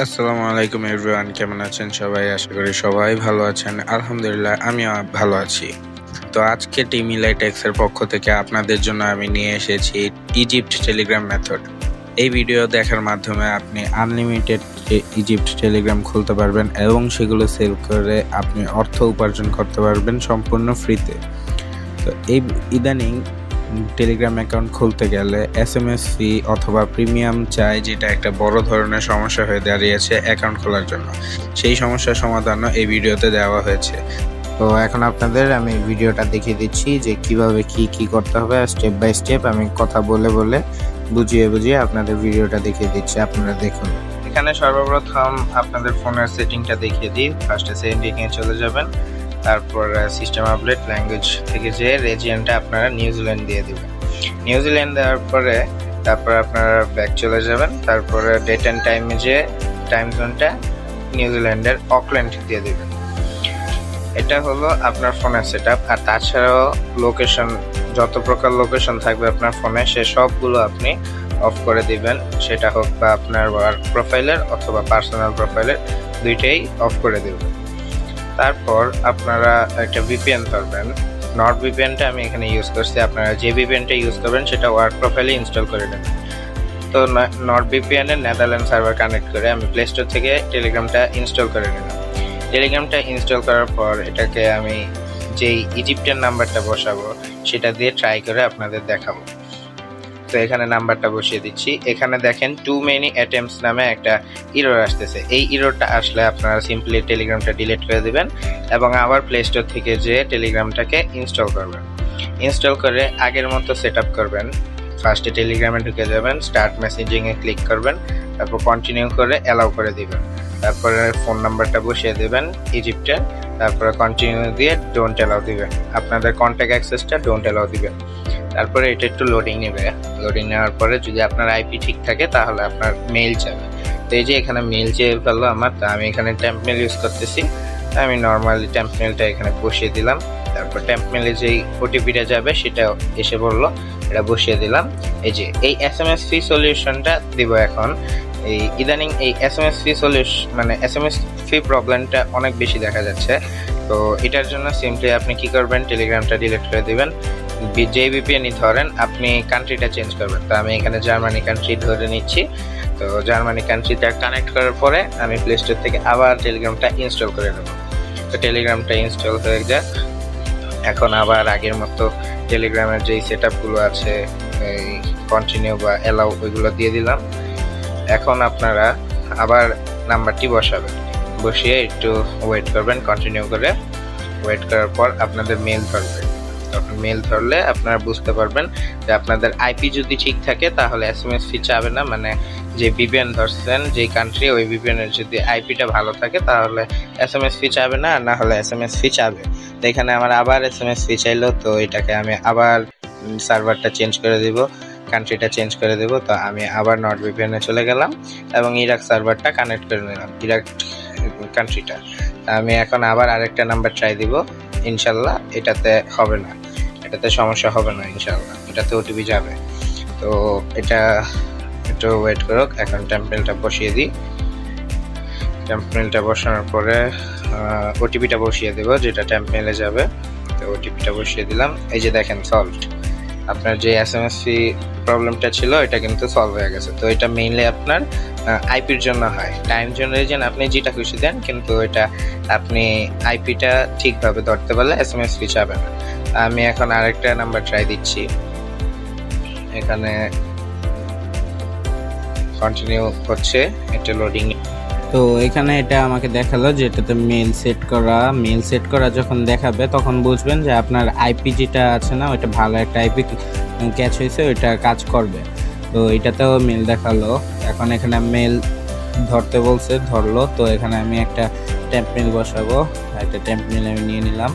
আসসালামু আলাইকুম এভরিওয়ান, কেমন আছেন সবাই? আশা করি সবাই ভালো আছেন। আলহামদুলিল্লাহ আমিও ভালো আছি। তো আজকে টিম ইলাইটেক্স এর পক্ষ থেকে আপনাদের জন্য আমি নিয়ে এসেছি ইজিপ্ট টেলিগ্রাম মেথড। এই ভিডিও দেখার মাধ্যমে আপনি আনলিমিটেড ইজিপ্ট টেলিগ্রাম খুলতে পারবেন এবং সেগুলো সেল করে আপনি অর্থ উপার্জন করতে পারবেন সম্পূর্ণ ফ্রিতে। তো এই ইদানিং টেলিগ্রাম অ্যাকাউন্ট খুলতে গেলে এসএমএস ফি অথবা প্রিমিয়াম চাই, যেটা একটা বড় ধরনের সমস্যা হয়ে দাঁড়িয়েছে অ্যাকাউন্ট খোলার জন্য। সেই সমস্যার সমাধানও এই ভিডিওতে দেওয়া হয়েছে। তো এখন আপনাদের আমি ভিডিওটা দেখিয়ে দিচ্ছি যে কিভাবে কি করতে হবে, স্টেপ বাই স্টেপ আমি কথা বলে বলে বুঝিয়ে আপনাদের ভিডিওটা দেখিয়ে দিচ্ছি, আপনারা দেখুন। এখানে সর্বপ্রথম আপনাদের ফোনের সেটিংটা দেখিয়ে দিই। ফার্স্টে সেটিংয়ে চলে যাবেন, তারপর সিস্টেম আপডেট ল্যাঙ্গুয়েজ থেকে যে রিজিয়নটা আপনারা নিউজিল্যান্ড দিয়ে দিবেন। নিউজিল্যান্ড দেওয়ার পরে তারপর আপনারা ব্যাক চলে যাবেন, তারপরে ডেট অ্যান্ড টাইমে যে টাইম জোনটা নিউজিল্যান্ডের অকল্যান্ড দিয়ে দিবেন। এটা হলো আপনার ফোনের সেটআপ। আর তাছাড়াও লোকেশন, যত প্রকার লোকেশন থাকবে আপনার ফোনে সে সবগুলো আপনি অফ করে দিবেন, সেটা হোক বা আপনার ওয়ার্ক প্রোফাইলের অথবা পার্সোনাল প্রোফাইলের, দুইটাই অফ করে দিবেন। তারপর আপনারা একটা ভিপিএন করবেন। নট ভিপিএনটা আমি এখানে ইউজ করছি, আপনারা যে ভিপিএনটা ইউজ করবেন সেটা ওয়ার্ক প্রোফাইলে ইনস্টল করে নেবেন। তো নট ভিপিএনের নেদারল্যান্ড সার্ভার কানেক্ট করে আমি প্লে স্টোর থেকে টেলিগ্রামটা ইনস্টল করে নিলাম। টেলিগ্রামটা ইনস্টল করার পর এটাকে আমি যেই ইজিপ্টের নাম্বারটা বসাবো সেটা দিয়ে ট্রাই করে আপনাদের দেখাবো। তো এখানে নাম্বারটা বসিয়ে দিচ্ছি। এখানে দেখেন টু মেনি অ্যাটেম্পটস নামে একটা ইরর আসতেছে। এই ইররটা আসলে আপনারা সিম্পলি টেলিগ্রামটা ডিলিট করে দিবেন এবং আবার প্লে স্টোর থেকে যে টেলিগ্রামটাকে ইনস্টল করবেন। ইনস্টল করে আগের মতো সেট আপ করবেন। ফার্স্টে টেলিগ্রামে ঢুকে যাবেন, স্টার্ট মেসেজিংয়ে ক্লিক করবেন, তারপর কন্টিনিউ করে অ্যালাউ করে দিবেন। তারপরে ফোন নাম্বারটা বসিয়ে দেবেন ইজিপ্টের, তারপরে কন্টিনিউ দিয়ে ডোন্ট অ্যালাউ দিবেন। আপনাদের কন্ট্যাক্ট অ্যাক্সেসটা ডোন্ট অ্যালাউ দিবেন। তারপরে এটা একটু লোডিং নেবে। লোডিং নেওয়ার পরে যদি আপনার আইপি ঠিক থাকে তাহলে আপনার মেইল যাবে। তো এই যে এখানে মেইল চেয়ে ফেললো আমার, তো আমি এখানে ট্যাম্প মেল ইউজ করতেছি। আমি নর্মালি ট্যাম্প মেলটা এখানে বসিয়ে দিলাম। তারপর ট্যাম্প মেলে যেই ওটিপিটা যাবে সেটা এসে বললো, এটা বসিয়ে দিলাম। এই যে এই এসএমএস ফি সলিউশনটা দিব এখন। এই ইদানিং এই এসএমএস ফি সলিউশন মানে এসএমএস ফি প্রবলেমটা অনেক বেশি দেখা যাচ্ছে। তো এটার জন্য সিম্পলি আপনি কি করবেন, টেলিগ্রামটা ডিলিট করে দিবেন। যে ভিপিএনই ধরেন, আপনি কান্ট্রিটা চেঞ্জ করবেন। তো আমি এখানে জার্মানি কান্ট্রি ধরে নিচ্ছি। তো জার্মানি কান্ট্রিটা কানেক্ট করার পরে আমি প্লে স্টোর থেকে আবার টেলিগ্রামটা ইনস্টল করে নেব। তো টেলিগ্রামটা ইনস্টল হয়ে যাক। এখন আবার আগের মতো টেলিগ্রামের যেই সেট আপগুলো আছে, এই কন্টিনিউ বা অ্যালাউ, ওইগুলো দিয়ে দিলাম। এখন আপনারা আবার নাম্বারটি বসাবেন, বসিয়ে একটু ওয়েট করবেন। কন্টিনিউ করে ওয়েট করার পর আপনাদের মেল ধরবে। তখন মেল ধরলে আপনারা বুঝতে পারবেন যে আপনাদের আইপি যদি ঠিক থাকে তাহলে এসএমএস ফি চাবে না। মানে যে ভিপিএন ধরছেন যেই কান্ট্রি, ওই ভিপিএনের যদি আইপিটা ভালো থাকে তাহলে এসএমএস ফি চাবে না, আর না হলে এসএমএস ফি চাবে। তো এখানে আমার আবার এসএমএস ফি চাইলো, তো এটাকে আমি আবার সার্ভারটা চেঞ্জ করে দিব, কান্ট্রিটা চেঞ্জ করে দেব। তো আমি আবার নট ভিপিএনে চলে গেলাম এবং ইরাক সার্ভারটা কানেক্ট করে নিলাম, ইরাক কান্ট্রিটা। আমি এখন আবার আরেকটা নাম্বার ট্রাই দিব। ইনশাল্লাহ এটাতে হবে না, এটাতে সমস্যা হবে না ইনশাল্লাহ, এটাতে ওটিপি যাবে। তো এটা একটু ওয়েট করুক। এখন টেম্পলেটটা বসিয়ে দিই। টেম্পলেটটা বসানোর পরে ওটিপিটা বসিয়ে দেবো, যেটা টেম্পলেটে যাবে। তো ওটিপিটা বসিয়ে দিলাম। এই যে দেখেন সলভড। আপনার যে এসএমএস ফি প্রবলেমটা ছিল এটা কিন্তু সলভ হয়ে গেছে। তো এটা মেইনলি আপনার আইপির জন্য হয়। টাইম জোন রিজন আপনি যেটা খুশি দেন, কিন্তু এটা আপনি আইপিটা ঠিকভাবে ধরতে পারলে এসএমএস ফি যাবে না। আমি এখন আরেকটা নাম্বার ট্রাই দিচ্ছি। এখানে কন্টিনিউ হচ্ছে, এটা লোডিং। তো এখানে এটা আমাকে দেখালো যে এটাতে মেল সেট করা যখন দেখাবে তখন বুঝবেন যে আপনার আইপি যেটা আছে না, ওইটা ভালো একটা আইপি ক্যাচ হয়েছে, ওইটা কাজ করবে। তো এটাতেও মেল দেখালো। এখন এখানে মেল ধরতে বলছে, ধরলো। তো এখানে আমি একটা ট্যাম্প মেল বসাবো। একটা ট্যাম্প মেল আমি নিয়ে নিলাম।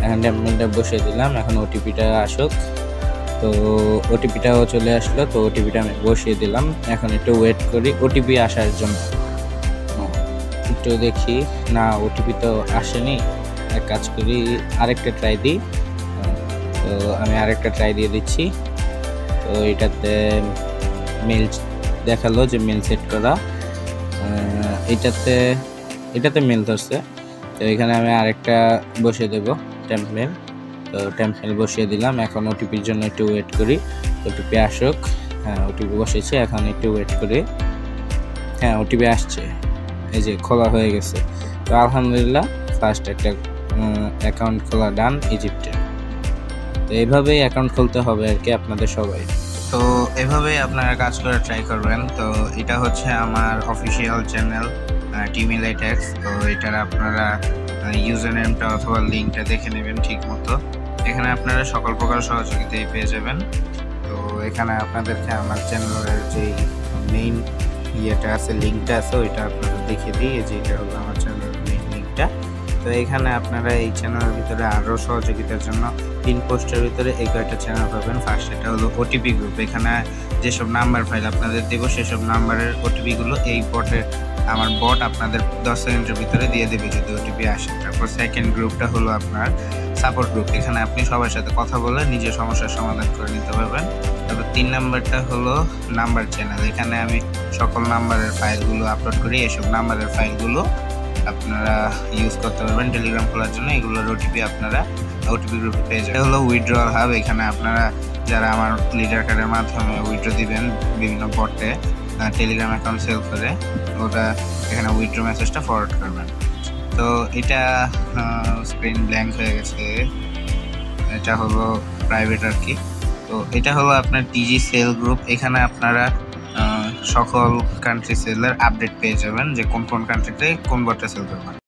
এখন ট্যাম্প মেলটা বসিয়ে দিলাম। এখন ওটিপিটা আসুক। তো ওটিপিটাও চলে আসলো। তো ওটিপিটা আমি বসিয়ে দিলাম। এখন একটু ওয়েট করি ওটিপি আসার জন্য। একটু দেখি, না ওটিপি তো আসেনি। এক কাজ করি, আরেকটা ট্রাই দিই। তো আমি আরেকটা ট্রাই দিয়ে দিচ্ছি। তো এটাতে মেল দেখালো যে মেল সেট করা। এটাতে মেল ধরছে। তো এখানে আমি আরেকটা বসিয়ে দেব টেম্পলেট। তো টেম্পলেট বসিয়ে দিলাম। এখন ওটিপির জন্য একটু ওয়েট করি, ওটিপি আসুক। হ্যাঁ, ওটিপি বসেছে, এখন একটু ওয়েট করি। হ্যাঁ, ওটিপি আসছে, এই যে খোলা হয়ে গেছে। তো আলহামদুলিল্লাহ ফার্স্ট একটা অ্যাকাউন্ট খোলা ডান ইজিপ্টে। তো এইভাবেই অ্যাকাউন্ট খুলতে হবে আর কি আপনাদের সবাই। তো এভাবেই আপনারা কাজ করে ট্রাই করবেন। তো এটা হচ্ছে আমার অফিসিয়াল চ্যানেল টিমিলাইটেক্স। তো এটার আপনারা ইউজার নেমটা অথবা লিঙ্কটা দেখে নেবেন ঠিক মতো। এখানে আপনারা সকল প্রকার সহযোগিতাই পেয়ে যাবেন। তো এখানে আপনাদেরকে আমার চ্যানেলের যে মেইন ইয়েটা আছে, লিঙ্কটা আছে, ওইটা আপনাদের দেখিয়ে দিই। যে এটা হলো আমার চ্যানেলের মেইন লিঙ্কটা। তো এখানে আপনারা এই চ্যানেলের ভিতরে আরও সহযোগিতার জন্য 3 পোস্টের ভিতরে এই কয়েকটা চ্যানেল পাবেন। ফার্স্ট এটা হলো ওটিপি গ্রুপ। এখানে যেসব নাম্বার ফাইল আপনাদের দেবো সেসব নাম্বারের ওটিপিগুলো এই আমার বট আপনাদের 10 সেকেন্ডের ভিতরে দিয়ে দেবে যদি ওটিপি আসে। তারপর সেকেন্ড গ্রুপটা হলো আপনার সাপোর্ট গ্রুপ। এখানে আপনি সবার সাথে কথা বলে নিজের সমস্যার সমাধান করে নিতে পারবেন। তারপর 3 নাম্বারটা হলো নাম্বার চ্যানেল। এখানে আমি সকল নাম্বারের ফাইলগুলো আপলোড করি। এসব নাম্বারের ফাইলগুলো আপনারা ইউজ করতে পারবেন টেলিগ্রাম খোলার জন্য। এগুলোর ওটিপি আপনারা ওটিপি গ্রুপে পেয়ে যাবেন। এটা হলো উইথড্রয়াল হাব। এখানে আপনারা যারা আমার লিডার কার্ডের মাধ্যমে উইথড্র দিবেন বিভিন্ন বটে টেলিগ্রাম অ্যাকাউন্ট সেল করে, ওটা এখানে উইথড্র মেসেজটা ফরওয়ার্ড করবেন। তো এটা স্ক্রিন ব্ল্যাঙ্ক হয়ে গেছে, এটা হলো প্রাইভেট আর কি। তো এটা হলো আপনার টিজি সেল গ্রুপ। এখানে আপনারা সকল কান্ট্রি সেলের আপডেট পেয়ে যাবেন যে কোন কোন কান্ট্রিতে কোন বটটা সেল করবেন।